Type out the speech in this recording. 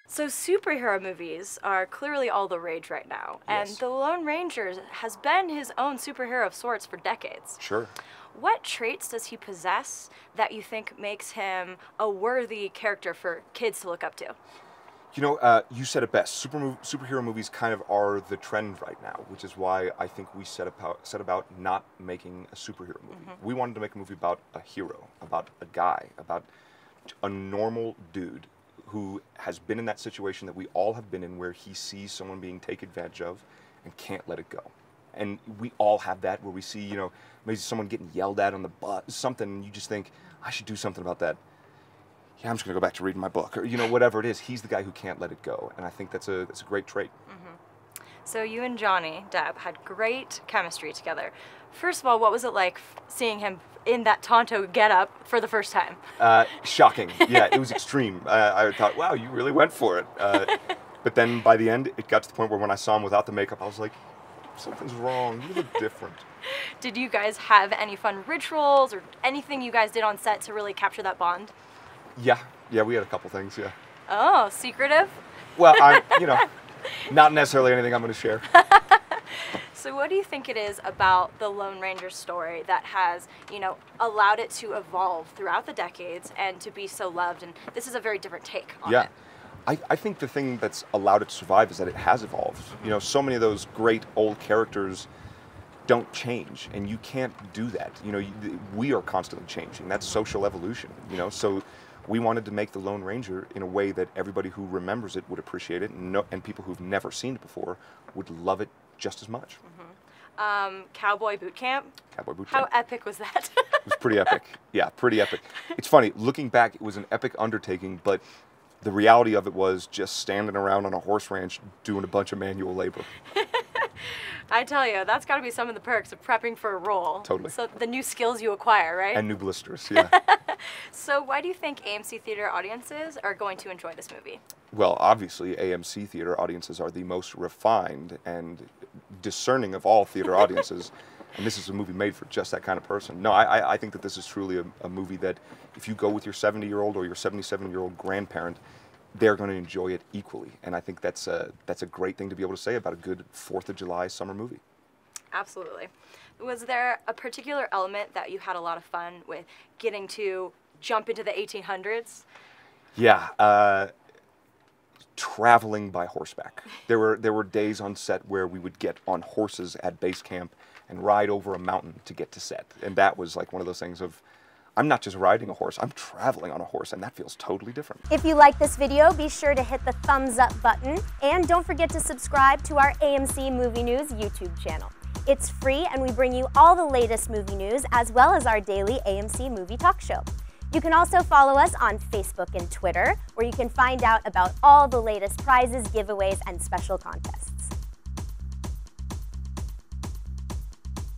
So superhero movies are clearly all the rage right now, and Yes. the Lone Ranger has been his own superhero of sorts for decades. Sure. What traits does he possess that you think makes him a worthy character for kids to look up to? You know, you said it best. Superhero movies kind of are the trend right now, which is why I think we set about not making a superhero movie. We wanted to make a movie about a hero, about a guy, about a normal dude who has been in that situation that we all have been in, where he sees someone being taken advantage of and can't let it go. And we all have that, where we see, you know, maybe someone getting yelled at on the bus, something, and you just think, I should do something about that. Yeah, I'm just going to go back to reading my book, or, you know, whatever it is. He's the guy who can't let it go, and I think that's a great trait. So you and Johnny Depp had great chemistry together. First of all, what was it like seeing him in that Tonto getup for the first time? Shocking. Yeah, it was extreme. I thought, wow, you really went for it. But then by the end, it got to the point where when I saw him without the makeup, I was like, something's wrong. You look different. Did you guys have any fun rituals or anything you guys did on set to really capture that bond? Yeah, we had a couple things, yeah. Oh, secretive? Well, you know, not necessarily anything I'm going to share. So what do you think it is about the Lone Ranger story that has, you know, allowed it to evolve throughout the decades and to be so loved? And this is a very different take on it. I think the thing that's allowed it to survive is that it has evolved. You know, so many of those great old characters don't change, and you can't do that. You know, we are constantly changing. That's social evolution, you know, so we wanted to make the Lone Ranger in a way that everybody who remembers it would appreciate it, and people who've never seen it before would love it just as much. Cowboy Boot Camp? Cowboy Boot How Camp. epic was that? It was pretty epic. Yeah, pretty epic. It's funny, looking back, it was an epic undertaking, but the reality of it was just standing around on a horse ranch doing a bunch of manual labor. I tell you, that's got to be some of the perks of prepping for a role. Totally. So the new skills you acquire, right? And new blisters, yeah. So why do you think AMC theater audiences are going to enjoy this movie? Well, obviously, AMC theater audiences are the most refined and discerning of all theater audiences, and this is a movie made for just that kind of person. No, I think that this is truly a movie that if you go with your 70-year-old or your 77-year-old grandparent, they're going to enjoy it equally, and I think that's a great thing to be able to say about a good 4th of July summer movie. Absolutely. Was there a particular element that you had a lot of fun with getting to jump into the 1800s? Yeah, traveling by horseback. There were days on set where we would get on horses at base camp and ride over a mountain to get to set, and that was like one of those things of, I'm not just riding a horse, I'm traveling on a horse, and that feels totally different. If you like this video, be sure to hit the thumbs up button, and don't forget to subscribe to our AMC Movie News YouTube channel. It's free, and we bring you all the latest movie news as well as our daily AMC movie talk show. You can also follow us on Facebook and Twitter, where you can find out about all the latest prizes, giveaways, and special contests.